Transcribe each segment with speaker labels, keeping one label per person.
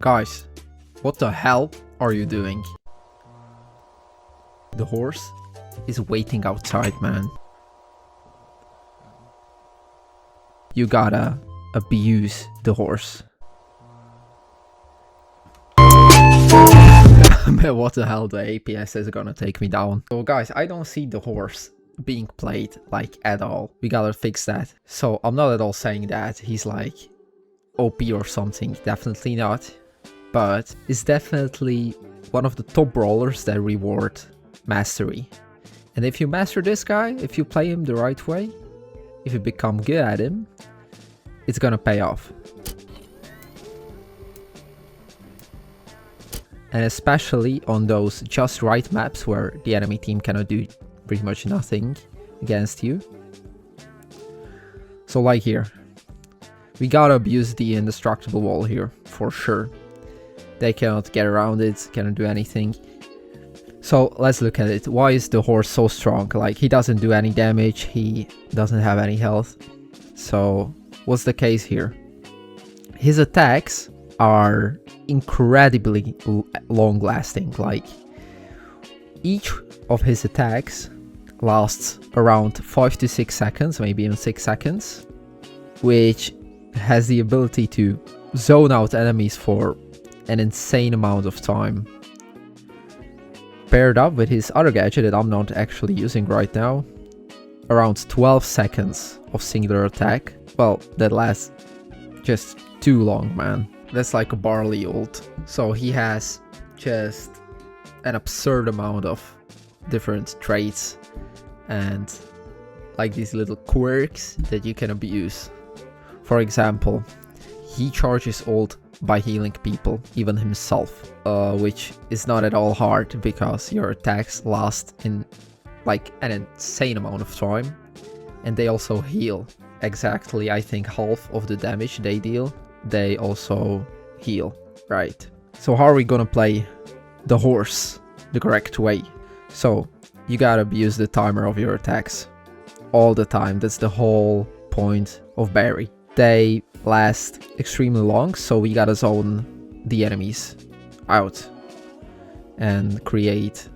Speaker 1: Guys, what the hell are you doing? The horse is waiting outside, man. You gotta abuse the horse. Man, what the hell, the APS is gonna take me down. So guys, I don't see the horse being played like at all. We gotta fix that. So I'm not at all saying that he's like OP or something, definitely not. But it's definitely one of the top brawlers that reward mastery. And if you master this guy, if you play him the right way, if you become good at him, it's gonna pay off. And especially on those just right maps where the enemy team cannot do pretty much nothing against you. So like here, we gotta abuse the indestructible wall here, for sure. They cannot get around it, cannot do anything. So let's look at it. Why is the horse so strong? Like, he doesn't do any damage, he doesn't have any health. So what's the case here? His attacks are incredibly long lasting. Like, each of his attacks lasts around 5 to 6 seconds, maybe even 6 seconds, which has the ability to zone out enemies for an insane amount of time. Paired up with his other gadget that I'm not actually using right now, around 12 seconds of singular attack. Well, that lasts just too long, man. That's like a Barley ult. So he has just an absurd amount of different traits and like these little quirks that you can abuse. For example, he charges ult by healing people, even himself, which is not at all hard because your attacks last in like an insane amount of time, and they also heal exactly, I think, half of the damage they deal. They also heal, right? So how are we gonna play the horse the correct way? So you gotta abuse the timer of your attacks all the time. That's the whole point of Barry. They last extremely long, so we gotta zone the enemies out and create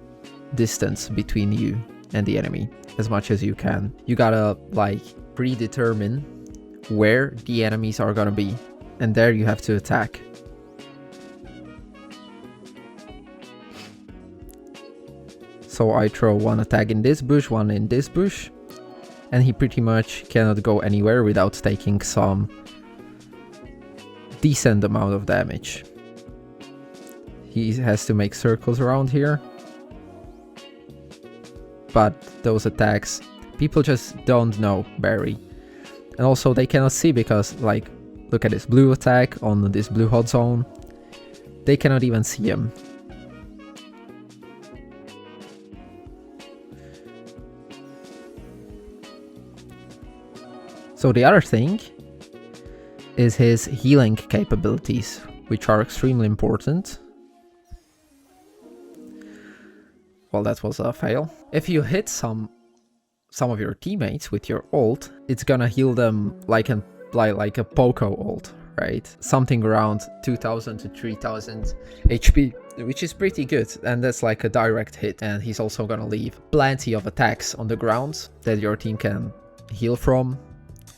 Speaker 1: distance between you and the enemy as much as you can. You gotta like predetermine where the enemies are gonna be, and there you have to attack. So I throw one attack in this bush, one in this bush, and he pretty much cannot go anywhere without taking some decent amount of damage. He has to make circles around here, but those attacks, people just don't know Barry. And also they cannot see because, like, look at this blue attack on this blue hot zone. They cannot even see him. So the other thing is his healing capabilities, which are extremely important. Well, that was a fail. If you hit some of your teammates with your ult, it's gonna heal them like a Poco ult, right? Something around 2000 to 3000 HP, which is pretty good, and that's like a direct hit. And he's also gonna leave plenty of attacks on the ground that your team can heal from,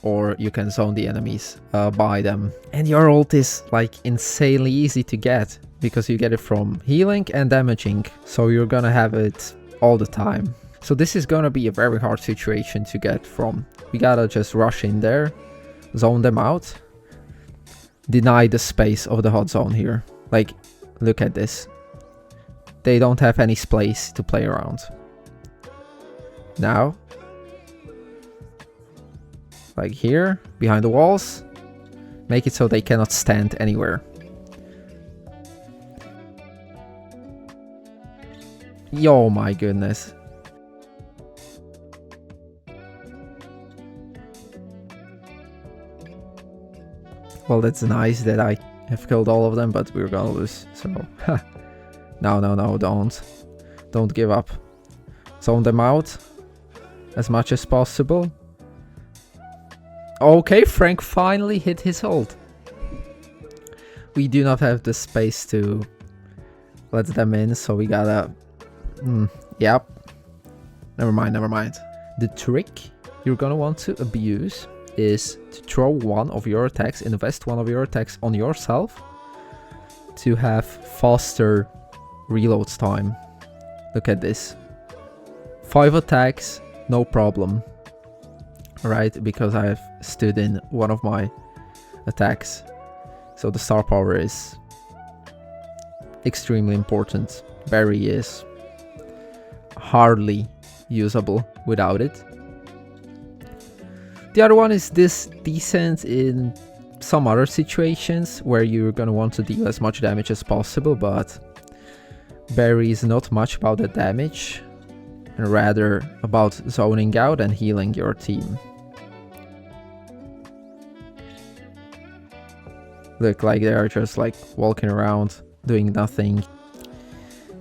Speaker 1: or you can zone the enemies by them. And your ult is like insanely easy to get because you get it from healing and damaging, so you're gonna have it all the time. So this is gonna be a very hard situation to get from. We gotta just rush in there, zone them out, deny the space of the hot zone here. Like, look at this. They don't have any space to play around. Now, like here, behind the walls, make it so they cannot stand anywhere. Yo, my goodness. Well, that's nice that I have killed all of them, but we're gonna lose, so... No, don't give up. Zone them out as much as possible. Okay, Frank finally hit his ult. we do not have the space to let them in, so we gotta... yep. Never mind. The trick you're gonna want to abuse is to throw one of your attacks, invest one of your attacks on yourself to have faster reload time. Look at this. 5 attacks, no problem. Right, because I've stood in one of my attacks. So the star power is extremely important. Barry is hardly usable without it. The other one is this decent in some other situations where you're gonna want to deal as much damage as possible, but Barry is not much about the damage, and rather about zoning out and healing your team. Look, like they are just like walking around doing nothing.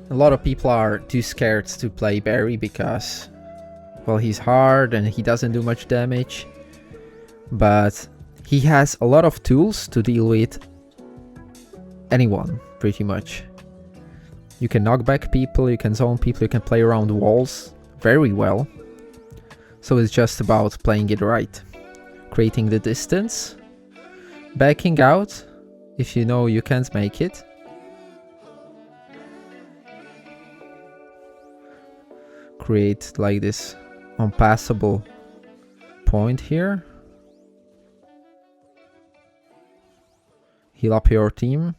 Speaker 1: A lot of people are too scared to play Barry because, well, he's hard and he doesn't do much damage, but he has a lot of tools to deal with anyone, pretty much. You can knock back people, you can zone people, you can play around walls very well. So it's just about playing it right. Creating the distance, backing out if you know you can't make it. Create like this unpassable point here. Heal up your team.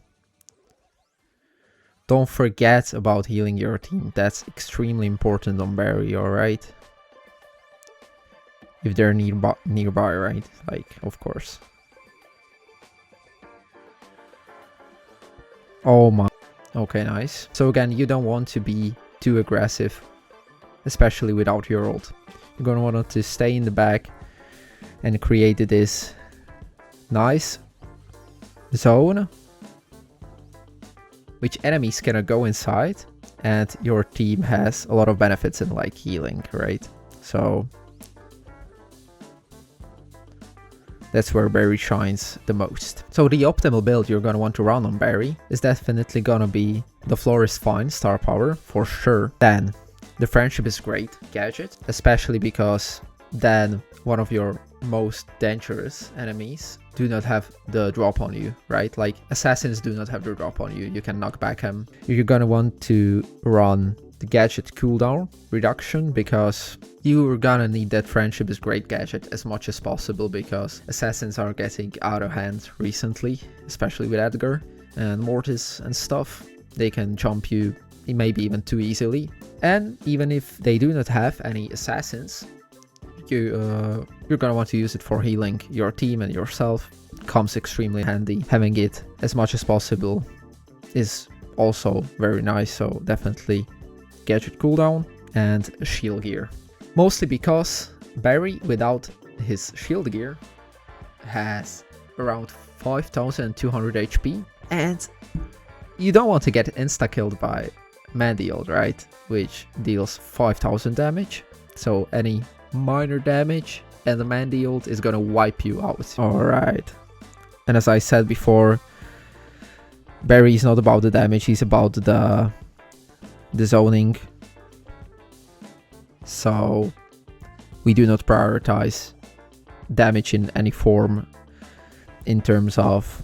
Speaker 1: Don't forget about healing your team. That's extremely important on Barry, alright? If they're nearby, right? Like, of course. Oh my. Okay, nice. So again, you don't want to be too aggressive, especially without your ult. You're gonna want to stay in the back and create this nice zone which enemies cannot go inside, and your team has a lot of benefits in like healing, right? So that's where Barry shines the most. So the optimal build you're gonna want to run on Barry is definitely gonna be the Floor is Fine star power for sure. Then the Friendship is great gadget, especially because then one of your most dangerous enemies do not have the drop on you, right? Like assassins do not have the drop on you. You can knock back them. You're gonna want to run the gadget cooldown reduction because you're gonna need that Friendship is great gadget as much as possible, because assassins are getting out of hand recently, especially with Edgar and Mortis and stuff. They can jump you maybe even too easily. And even if they do not have any assassins, you're gonna want to use it for healing your team and yourself. Comes extremely handy. Having it as much as possible is also very nice, so definitely gadget cooldown and shield gear. Mostly because Barry without his shield gear has around 5200 HP, and you don't want to get insta-killed by Mandield, right? Which deals 5000 damage, so any minor damage and the Mandield is gonna wipe you out. Alright. And as I said before, Barry is not about the damage, he's about the zoning. So we do not prioritize damage in any form in terms of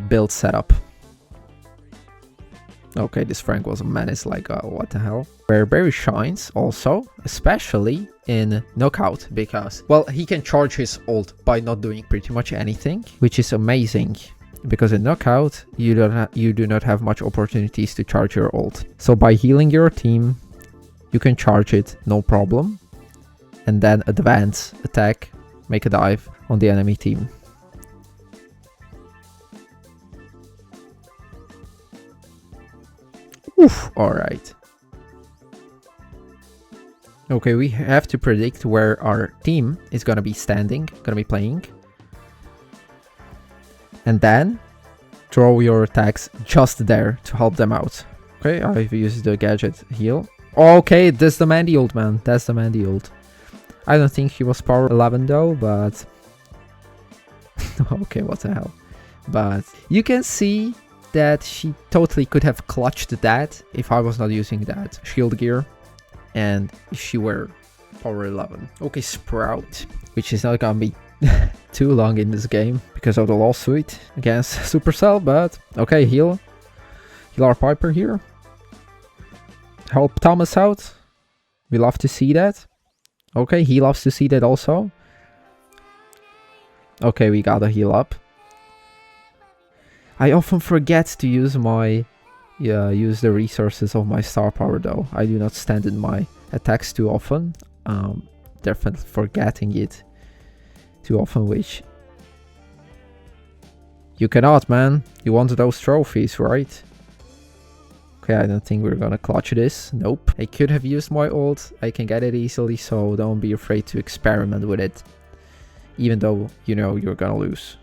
Speaker 1: build setup. Okay, this Frank was a menace, like what the hell. Where Barry shines also, especially in Knockout, because, well, he can charge his ult by not doing pretty much anything, which is amazing. Because in Knockout, you do not have much opportunities to charge your ult. So by healing your team, you can charge it, no problem. And then advance, attack, make a dive on the enemy team. Oof, alright. Okay, we have to predict where our team is gonna be standing, gonna be playing. And then throw your attacks just there to help them out. Okay, I've used the gadget heal. Okay, that's the Mandield, man. That's the Mandield. I don't think he was power 11 though, but... okay, what the hell. But you can see that she totally could have clutched that if I was not using that shield gear and if she were power 11. Okay, Sprout, which is not gonna be too long in this game because of the lawsuit against Supercell, but okay, heal our Piper here. Help Thomas out. We love to see that. Okay, he loves to see that also. Okay, we gotta heal up. I often forget to use use the resources of my star power though. I do not stand in my attacks too often. Definitely forgetting it too often, which you cannot, man. You want those trophies, right? Okay, I don't think we're gonna clutch this. Nope. I could have used my ult. I can get it easily, so don't be afraid to experiment with it. Even though you know you're gonna lose.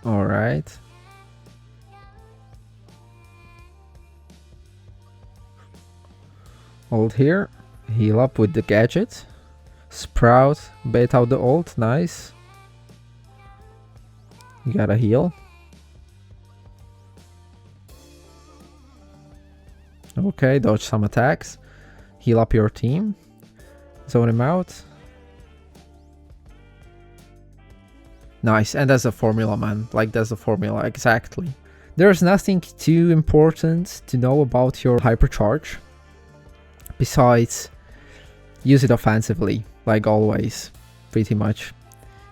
Speaker 1: Alright. Ult here. Heal up with the gadget. Sprout. Bait out the ult. Nice. You gotta heal. Okay, dodge some attacks. Heal up your team. Zone him out. Nice, and that's the formula, man. Like, that's the formula, exactly. There's nothing too important to know about your hypercharge. Besides, use it offensively, like always, pretty much.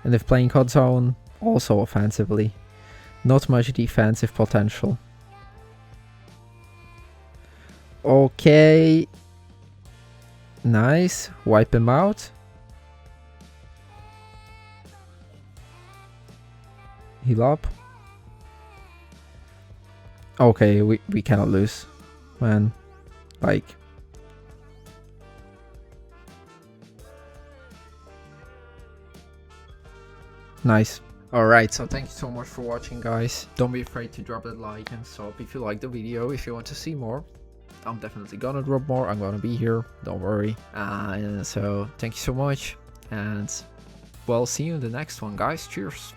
Speaker 1: And if playing hot zone, also offensively. Not much defensive potential. Okay. Nice. Wipe him out. Heal up. Okay, we cannot lose. Man. Like. Nice. Alright, so thank you so much for watching, guys. Don't be afraid to drop that like and sub if you like the video. If you want to see more, I'm definitely gonna drop more. I'm gonna be here, don't worry. So thank you so much, and well, see you in the next one, guys. Cheers.